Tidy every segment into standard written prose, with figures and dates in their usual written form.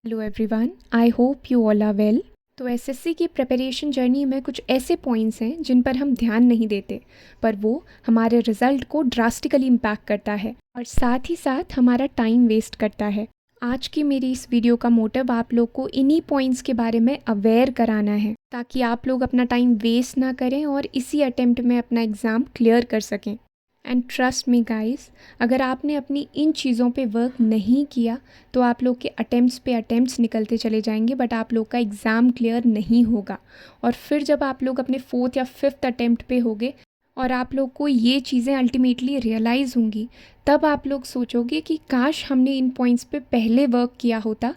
Hello everyone, I hope you all are well. तो SSC की preparation journey में कुछ ऐसे पॉइंट्स हैं जिन पर हम ध्यान नहीं देते, पर वो हमारे रिजल्ट को ड्रास्टिकली इम्पैक्ट करता है और साथ ही साथ हमारा टाइम वेस्ट करता है। आज की मेरी इस वीडियो का मोटिव आप लोग को इन्हीं पॉइंट्स के बारे में अवेयर कराना है, ताकि आप लोग अपना टाइम वेस्ट ना करें और इसी अटेम्प्ट में अपना एग्ज़ाम क्लियर कर सकें। एंड ट्रस्ट मी गाइस, अगर आपने अपनी इन चीज़ों पे वर्क नहीं किया तो आप लोग के अटेम्प्ट्स निकलते चले जाएंगे, बट आप लोग का एग्ज़ाम क्लियर नहीं होगा। और फिर जब आप लोग अपने 4th या 5th अटेम्प्ट पे होगे और आप लोग को ये चीज़ें अल्टीमेटली रियलाइज़ होंगी, तब आप लोग सोचोगे कि काश हमने इन पॉइंट्स पे पहले वर्क किया होता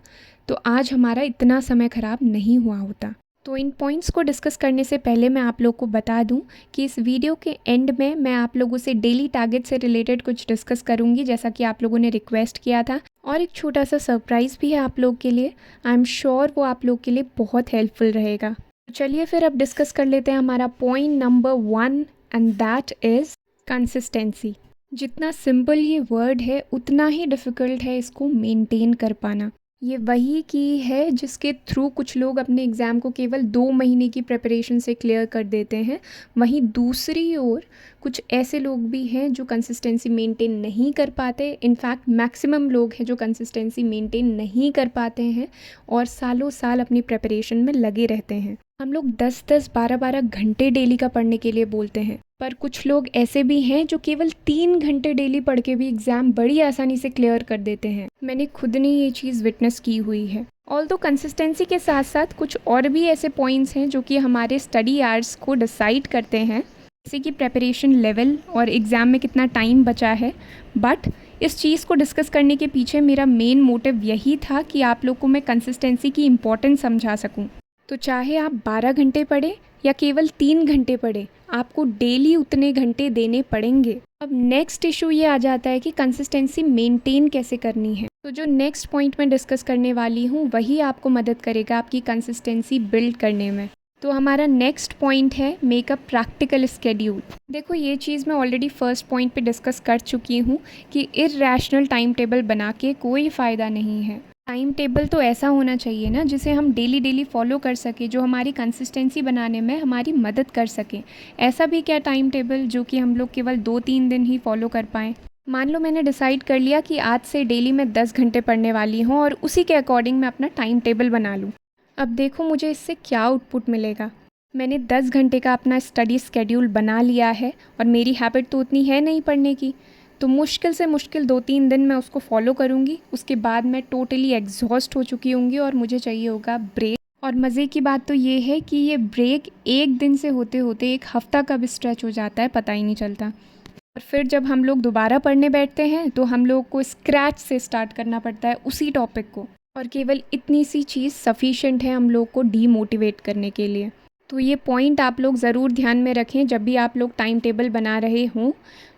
तो आज हमारा इतना समय ख़राब नहीं हुआ होता। तो इन पॉइंट्स को डिस्कस करने से पहले मैं आप लोग को बता दूं कि इस वीडियो के एंड में मैं आप लोगों से डेली टारगेट से रिलेटेड कुछ डिस्कस करूंगी, जैसा कि आप लोगों ने रिक्वेस्ट किया था, और एक छोटा सा सरप्राइज़ भी है आप लोग के लिए। आई एम श्योर वो आप लोग के लिए बहुत हेल्पफुल रहेगा। तो चलिए फिर अब डिस्कस कर लेते हैं हमारा point number 1, and that is consistency. जितना सिंपल ये वर्ड है उतना ही डिफ़िकल्ट है इसको मेंटेन कर पाना। ये वही की है जिसके थ्रू कुछ लोग अपने एग्ज़ाम को केवल 2 महीने की प्रिपरेशन से क्लियर कर देते हैं। वहीं दूसरी ओर कुछ ऐसे लोग भी हैं जो कंसिस्टेंसी मेंटेन नहीं कर पाते। इनफैक्ट मैक्सिमम लोग हैं जो कंसिस्टेंसी मेंटेन नहीं कर पाते हैं और सालों साल अपनी प्रिपरेशन में लगे रहते हैं। हम लोग 10-10, 12-12 घंटे डेली का पढ़ने के लिए बोलते हैं, पर कुछ लोग ऐसे भी हैं जो केवल 3 घंटे डेली पढ़ के भी एग्ज़ाम बड़ी आसानी से क्लियर कर देते हैं। मैंने खुद ने ये चीज़ विटनेस की हुई है। ऑल्दो कंसिस्टेंसी के साथ साथ कुछ और भी ऐसे पॉइंट्स हैं जो कि हमारे स्टडी आवर्स को डिसाइड करते हैं, जैसे कि प्रिपरेशन लेवल और एग्ज़ाम में कितना टाइम बचा है। बट इस चीज़ को डिस्कस करने के पीछे मेरा मेन मोटिव यही था कि आप लोग को मैं कंसिस्टेंसी की इम्पोर्टेंस समझा सकूँ। तो चाहे आप 12 घंटे पढ़े या केवल 3 घंटे पढ़े, आपको डेली उतने घंटे देने पड़ेंगे। अब नेक्स्ट इशू ये आ जाता है कि कंसिस्टेंसी मेंटेन कैसे करनी है। तो जो नेक्स्ट पॉइंट मैं डिस्कस करने वाली हूँ वही आपको मदद करेगा आपकी कंसिस्टेंसी बिल्ड करने में। तो हमारा नेक्स्ट पॉइंट है मेक अ प्रैक्टिकल स्केड्यूल। देखो, ये चीज़ मैं ऑलरेडी फर्स्ट पॉइंट पे डिस्कस कर चुकी हूँ कि इर्रेशनल टाइम टेबल बना के कोई फ़ायदा नहीं है। टाइम टेबल तो ऐसा होना चाहिए ना जिसे हम डेली फॉलो कर सके, जो हमारी कंसिस्टेंसी बनाने में हमारी मदद कर सके। ऐसा भी क्या टाइम टेबल जो कि हम लोग केवल 2-3 दिन ही फॉलो कर पाएँ। मान लो मैंने डिसाइड कर लिया कि आज से डेली मैं 10 घंटे पढ़ने वाली हूँ और उसी के अकॉर्डिंग मैं अपना टाइम टेबल बना लूँ। अब देखो मुझे इससे क्या आउटपुट मिलेगा। मैंने 10 घंटे का अपना स्टडी स्केड्यूल बना लिया है और मेरी हैबिट तो उतनी है नहीं पढ़ने की, तो मुश्किल से मुश्किल 2-3 दिन मैं उसको फॉलो करूँगी। उसके बाद मैं टोटली एग्जॉस्ट हो चुकी होंगी और मुझे चाहिए होगा ब्रेक। और मज़े की बात तो ये है कि ये ब्रेक एक दिन से होते होते एक हफ़्ता का भी स्ट्रेच हो जाता है, पता ही नहीं चलता। और फिर जब हम लोग दोबारा पढ़ने बैठते हैं तो हम लोग को स्क्रैच से स्टार्ट करना पड़ता है उसी टॉपिक को, और केवल इतनी सी चीज़ सफिशेंट है हम लोग को डीमोटिवेट करने के लिए। तो ये पॉइंट आप लोग ज़रूर ध्यान में रखें जब भी आप लोग टाइम टेबल बना रहे हों।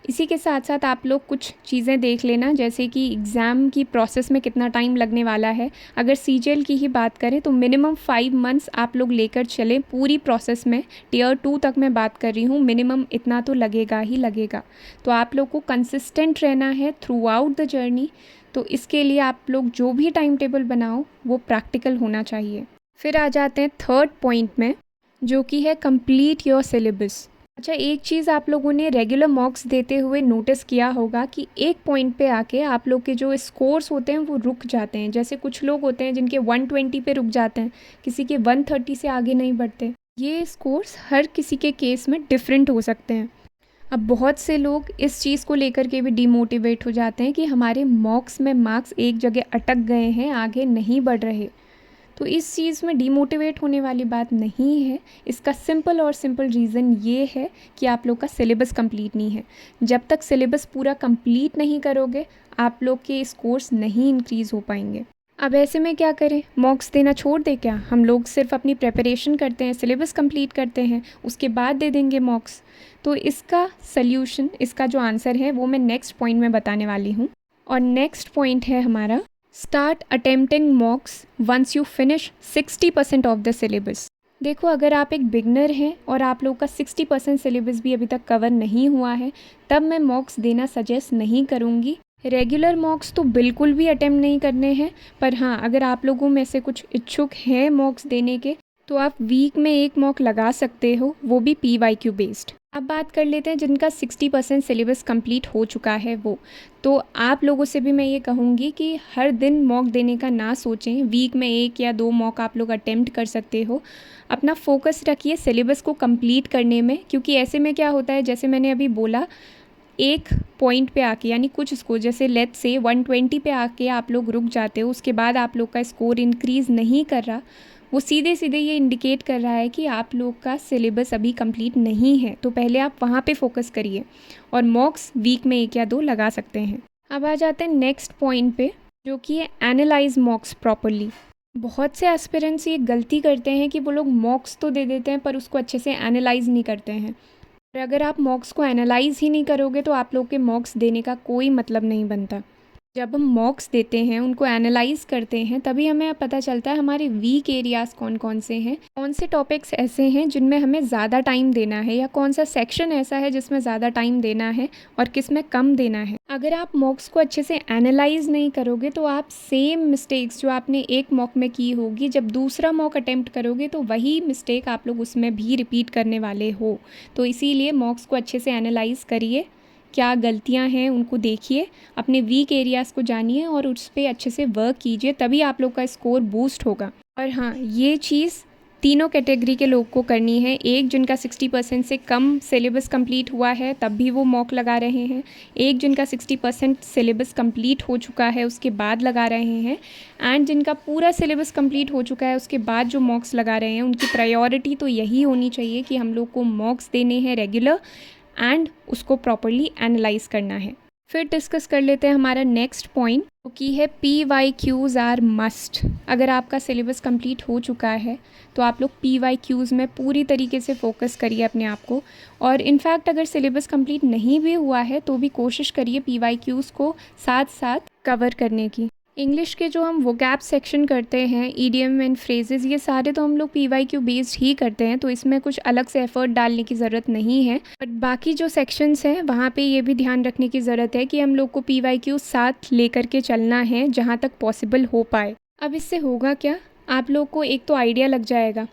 इसी के साथ साथ आप लोग कुछ चीज़ें देख लेना, जैसे कि एग्ज़ाम की प्रोसेस में कितना टाइम लगने वाला है। अगर सीजीएल की ही बात करें तो मिनिमम 5 मंथ्स आप लोग लेकर चलें पूरी प्रोसेस में। टियर 2 तक मैं बात कर रही हूँ, मिनिमम इतना तो लगेगा ही लगेगा। तो आप लोग को कंसिस्टेंट रहना है थ्रू आउट द जर्नी। तो इसके लिए आप लोग जो भी टाइम टेबल बनाओ वो प्रैक्टिकल होना चाहिए। फिर आ जाते हैं थर्ड पॉइंट में, जो कि है कंप्लीट योर सिलेबस। अच्छा, एक चीज़ आप लोगों ने रेगुलर मॉक्स देते हुए नोटिस किया होगा कि एक पॉइंट पे आके आप लोग के जो स्कोर्स होते हैं वो रुक जाते हैं। जैसे कुछ लोग होते हैं जिनके 120 पे रुक जाते हैं, किसी के 130 से आगे नहीं बढ़ते। ये स्कोर्स हर किसी के केस में डिफरेंट हो सकते हैं। अब बहुत से लोग इस चीज़ को लेकर के भी डिमोटिवेट हो जाते हैं कि हमारे मॉक्स में मार्क्स एक जगह अटक गए हैं, आगे नहीं बढ़ रहे। तो इस चीज़ में डीमोटिवेट होने वाली बात नहीं है। इसका सिंपल और सिंपल रीज़न ये है कि आप लोग का सिलेबस कंप्लीट नहीं है। जब तक सिलेबस पूरा कंप्लीट नहीं करोगे आप लोग के स्कोर्स नहीं इंक्रीज़ हो पाएंगे। अब ऐसे में क्या करें, मॉक्स देना छोड़ दे क्या? हम लोग सिर्फ अपनी प्रिपरेशन करते हैं, सिलेबस कंप्लीट करते हैं, उसके बाद दे देंगे मॉक्स। तो इसका सल्यूशन, इसका जो आंसर है वो मैं नेक्स्ट पॉइंट में बताने वाली हूँ। और नेक्स्ट पॉइंट है हमारा start attempting mocks once you finish 60% of the syllabus. देखो, अगर आप एक बिगनर हैं और आप लोग का 60% सिलेबस भी अभी तक कवर नहीं हुआ है, तब मैं मॉक्स देना सजेस्ट नहीं करूँगी। रेगुलर मॉक्स तो बिल्कुल भी अटेम्प्ट नहीं करने हैं, पर हाँ, अगर आप लोगों में से कुछ इच्छुक हैं मॉक्स देने के, तो आप वीक में एक मॉक लगा सकते हो, वो भी PYQ बेस्ड। अब बात कर लेते हैं जिनका 60% सिलेबस कंप्लीट हो चुका है वो। तो आप लोगों से भी मैं ये कहूँगी कि हर दिन मॉक देने का ना सोचें, वीक में 1 या 2 मॉक आप लोग अटेम्प्ट कर सकते हो। अपना फोकस रखिए सिलेबस को कंप्लीट करने में, क्योंकि ऐसे में क्या होता है, जैसे मैंने अभी बोला, एक पॉइंट पे आके, यानी कुछ स्कोर जैसे लेट्स से 120 पे आके आप लोग रुक जाते हो, उसके बाद आप लोग का स्कोर इंक्रीज़ नहीं कर रहा, वो सीधे सीधे ये इंडिकेट कर रहा है कि आप लोग का सिलेबस अभी कंप्लीट नहीं है। तो पहले आप वहाँ पे फोकस करिए और मॉक्स वीक में 1 या 2 लगा सकते हैं। अब आ जाते हैं नेक्स्ट पॉइंट पे, जो कि है एनालाइज मॉक्स प्रॉपरली। बहुत से एस्पिरेंट्स ये गलती करते हैं कि वो लोग मॉक्स तो दे देते हैं पर उसको अच्छे से एनालाइज नहीं करते हैं। और अगर आप मॉक्स को एनालाइज ही नहीं करोगे तो आप लोग के मॉक्स देने का कोई मतलब नहीं बनता। जब हम मॉक्स देते हैं, उनको एनालाइज करते हैं, तभी हमें पता चलता है हमारे वीक एरियाज़ कौन कौन से हैं, कौन से टॉपिक्स ऐसे हैं जिनमें हमें ज़्यादा टाइम देना है, या कौन सा सेक्शन ऐसा है जिसमें ज़्यादा टाइम देना है और किस में कम देना है। अगर आप मॉक्स को अच्छे से एनालाइज नहीं करोगे तो आप सेम मिस्टेक्स जो आपने एक मॉक में की होगी, जब दूसरा मॉक अटेम्प्ट करोगे तो वही मिस्टेक आप लोग उसमें भी रिपीट करने वाले हो। तो इसीलिए मॉक्स को अच्छे से एनालाइज करिए, क्या गलतियां हैं उनको देखिए, अपने वीक एरियाज़ को जानिए और उस पर अच्छे से वर्क कीजिए, तभी आप लोग का स्कोर बूस्ट होगा। और हाँ, ये चीज़ तीनों कैटेगरी के लोग को करनी है। एक जिनका 60% से कम सिलेबस कंप्लीट हुआ है तब भी वो मॉक लगा रहे हैं, एक जिनका 60% सिलेबस कंप्लीट हो चुका है उसके बाद लगा रहे हैं, एंड जिनका पूरा सिलेबस कंप्लीट हो चुका है उसके बाद जो मॉक्स लगा रहे हैं। उनकी प्रायोरिटी तो यही होनी चाहिए कि हम लोग को मॉक्स देने हैं रेगुलर एंड उसको प्रॉपरली एनालाइज करना है। फिर डिस्कस कर लेते हैं हमारा नेक्स्ट पॉइंट, जो कि है PYQs आर मस्ट। अगर आपका सिलेबस कंप्लीट हो चुका है तो आप लोग PYQs में पूरी तरीके से फोकस करिए अपने आप को, और इनफैक्ट अगर सिलेबस कंप्लीट नहीं भी हुआ है तो भी कोशिश करिए PYQs को साथ साथ कवर करने की। इंग्लिश के जो हम वोकैब सेक्शन करते हैं, ईडियम एंड फ्रेजेस, ये सारे तो हम लोग PYQ बेस्ड ही करते हैं, तो इसमें कुछ अलग से एफर्ट डालने की ज़रूरत नहीं है। बट बाकी जो सेक्शंस हैं वहाँ पे ये भी ध्यान रखने की ज़रूरत है कि हम लोग को PYQ साथ लेकर के चलना है जहाँ तक पॉसिबल हो पाए। अब इससे होगा क्या, आप लोग को एक तो आइडिया लग जाएगा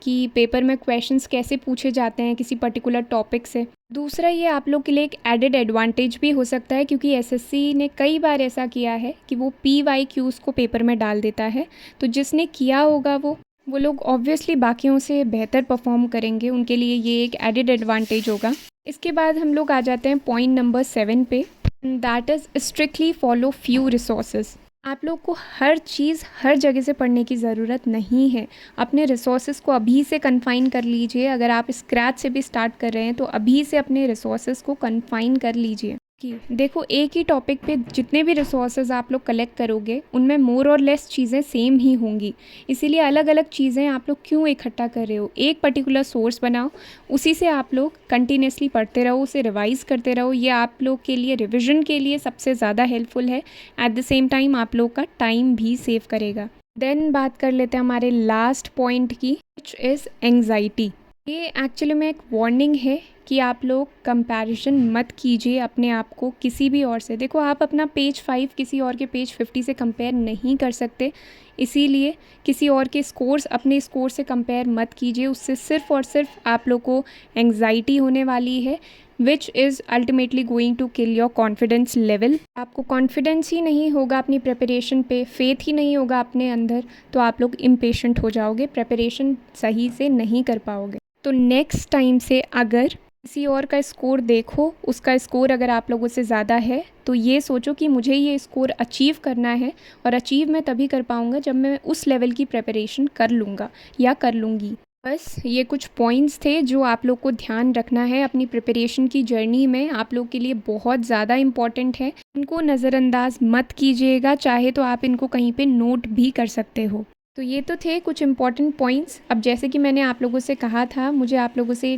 कि पेपर में क्वेश्चंस कैसे पूछे जाते हैं किसी पर्टिकुलर टॉपिक से। दूसरा, ये आप लोग के लिए एक एडेड एडवांटेज भी हो सकता है, क्योंकि एसएससी ने कई बार ऐसा किया है कि वो PYQs को पेपर में डाल देता है, तो जिसने किया होगा वो लोग ऑब्वियसली बाकियों से बेहतर परफॉर्म करेंगे, उनके लिए ये एक एडेड एडवांटेज होगा। इसके बाद हम लोग आ जाते हैं पॉइंट नंबर 7 पे, that is strictly follow few resources. आप लोग को हर चीज़ हर जगह से पढ़ने की ज़रूरत नहीं है। अपने रिसोर्सेज को अभी से कन्फाइन कर लीजिए। अगर आप स्क्रैच से भी स्टार्ट कर रहे हैं तो अभी से अपने रिसोर्सेज को कन्फाइन कर लीजिए। कि देखो, एक ही टॉपिक पे जितने भी रिसोर्सेज आप लोग कलेक्ट करोगे उनमें मोर और लेस चीज़ें सेम ही होंगी, इसीलिए अलग अलग चीज़ें आप लोग क्यों इकट्ठा कर रहे हो। एक पर्टिकुलर सोर्स बनाओ, उसी से आप लोग कंटिन्यूसली पढ़ते रहो, उसे रिवाइज़ करते रहो। ये आप लोग के लिए रिविज़न के लिए सबसे ज़्यादा हेल्पफुल है। एट द सेम टाइम आप लोग का टाइम भी सेव करेगा। देन बात कर लेते हैं हमारे लास्ट पॉइंट की, विच इज़ एंग्जाइटी। ये एक्चुअली में एक वार्निंग है कि आप लोग कंपैरिजन मत कीजिए अपने आप को किसी भी और से। देखो, आप अपना पेज 5 किसी और के पेज 50 से कंपेयर नहीं कर सकते, इसीलिए किसी और के स्कोर्स अपने स्कोर से कंपेयर मत कीजिए। उससे सिर्फ और सिर्फ आप लोग को एंग्जाइटी होने वाली है, which is ultimately going to kill your confidence level. आपको कॉन्फिडेंस ही नहीं होगा अपनी प्रिपरेशन पे, फेथ ही नहीं होगा अपने अंदर, तो आप लोग इम्पेशेंट हो जाओगे, प्रिपरेशन सही से नहीं कर पाओगे। तो नेक्स्ट टाइम से अगर किसी और का स्कोर देखो, उसका स्कोर अगर आप लोगों से ज़्यादा है, तो ये सोचो कि मुझे ये स्कोर अचीव करना है, और अचीव मैं तभी कर पाऊँगा जब मैं उस लेवल की प्रिपरेशन कर लूँगा या कर लूँगी। बस ये कुछ पॉइंट्स थे जो आप लोग को ध्यान रखना है अपनी प्रिपरेशन की जर्नी में, आप लोग के लिए बहुत ज़्यादा इम्पॉर्टेंट है। इनको नज़रअंदाज मत कीजिएगा, चाहे तो आप इनको कहीं पे नोट भी कर सकते हो। तो ये तो थे कुछ इम्पॉर्टेंट पॉइंट्स। अब जैसे कि मैंने आप लोगों से कहा था, मुझे आप लोगों से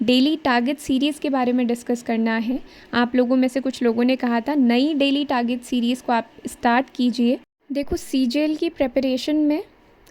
डेली टारगेट सीरीज़ के बारे में डिस्कस करना है। आप लोगों में से कुछ लोगों ने कहा था नई डेली टारगेट सीरीज़ को आप स्टार्ट कीजिए। देखो, CGL की प्रिपरेशन में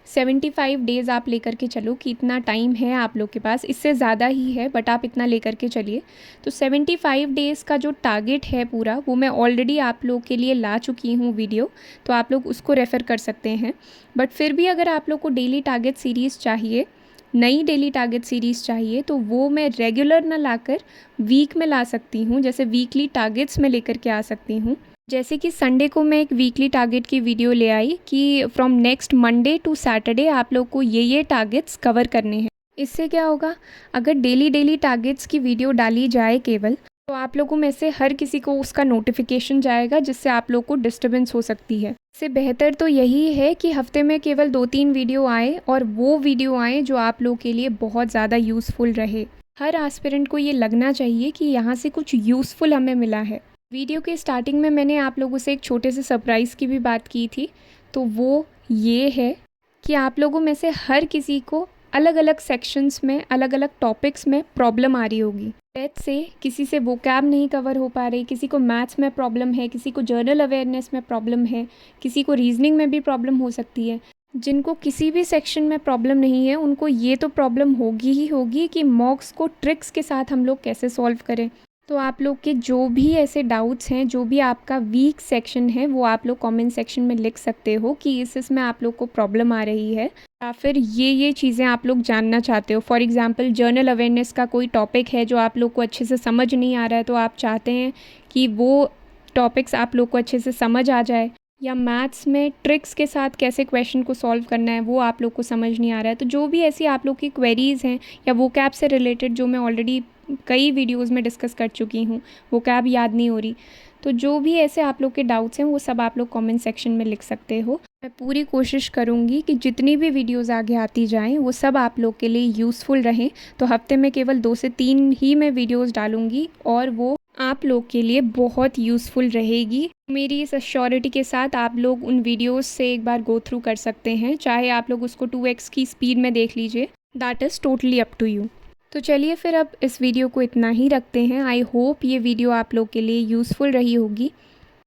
75 डेज़ आप लेकर के चलो कि इतना टाइम है आप लोग के पास, इससे ज़्यादा ही है बट आप इतना लेकर के चलिए। तो 75 डेज़ का जो टारगेट है पूरा, वो मैं ऑलरेडी आप लोग के लिए ला चुकी हूँ वीडियो, तो आप लोग उसको रेफ़र कर सकते हैं। बट फिर भी अगर आप लोग को डेली टारगेट सीरीज़ चाहिए, नई डेली टारगेट सीरीज़ चाहिए, तो वो मैं रेगुलर ना लाकर वीक में ला सकती हूँ। जैसे वीकली टारगेट्स में लेकर के आ सकती हूँ। जैसे कि संडे को मैं एक वीकली टारगेट की वीडियो ले आई कि from next Monday to Saturday आप लोग को ये टारगेट्स कवर करने हैं। इससे क्या होगा, अगर डेली टारगेट्स की वीडियो डाली जाए केवल, तो आप लोगों में से हर किसी को उसका नोटिफिकेशन जाएगा, जिससे आप लोग को डिस्टर्बेंस हो सकती है। इससे बेहतर तो यही है कि हफ्ते में केवल 2-3 वीडियो आए, और वो वीडियो आए जो आप लोग के लिए बहुत ज़्यादा यूज़फुल रहे। हर एस्पिरेंट को ये लगना चाहिए कि यहाँ से कुछ यूज़फुल हमें मिला है। वीडियो के स्टार्टिंग में मैंने आप लोगों से एक छोटे से सरप्राइज़ की भी बात की थी, तो वो ये है कि आप लोगों में से हर किसी को अलग अलग सेक्शंस में, अलग अलग टॉपिक्स में प्रॉब्लम आ रही होगी। लेट्स से किसी से वोकैब नहीं कवर हो पा रही, किसी को मैथ्स में प्रॉब्लम है, किसी को जर्नल अवेयरनेस में प्रॉब्लम है, किसी को रीजनिंग में भी प्रॉब्लम हो सकती है। जिनको किसी भी सेक्शन में प्रॉब्लम नहीं है, उनको ये तो प्रॉब्लम होगी ही होगी कि मॉक्स को ट्रिक्स के साथ हम लोग कैसे सॉल्व करें। तो आप लोग के जो भी ऐसे डाउट्स हैं, जो भी आपका वीक सेक्शन है, वो आप लोग कमेंट सेक्शन में लिख सकते हो कि इसमें आप लोग को प्रॉब्लम आ रही है, या फिर ये चीज़ें आप लोग जानना चाहते हो। फॉर एग्ज़ाम्पल जर्नल अवेयरनेस का कोई टॉपिक है जो आप लोग को अच्छे से समझ नहीं आ रहा है, तो आप चाहते हैं कि वो टॉपिक्स आप लोग को अच्छे से समझ आ जाए, या मैथ्स में ट्रिक्स के साथ कैसे क्वेश्चन को सॉल्व करना है वो आप लोग को समझ नहीं आ रहा है। तो जो भी ऐसी आप लोग की क्वेरीज़ हैं, या वोकैब से रिलेटेड, जो मैं ऑलरेडी कई वीडियोस में डिस्कस कर चुकी हूँ, वोकैब याद नहीं हो रही, तो जो भी ऐसे आप लोग के डाउट्स हैं वो सब आप लोग कमेंट सेक्शन में लिख सकते हो। मैं पूरी कोशिश करूँगी कि जितनी भी वीडियोस आगे आती जाएं वो सब आप लोग के लिए यूज़फुल रहें। तो हफ्ते में केवल 2 से 3 ही मैं वीडियोस डालूँगी, और वो आप लोग के लिए बहुत यूज़फुल रहेगी। मेरी इस एश्योरिटी के साथ आप लोग उन वीडियोस से एक बार गो थ्रू कर सकते हैं, चाहे आप लोग उसको 2x की स्पीड में देख लीजिए, that is totally up to you. तो चलिए फिर अब इस वीडियो को इतना ही रखते हैं। आई होप ये वीडियो आप लोग के लिए यूज़फुल रही होगी।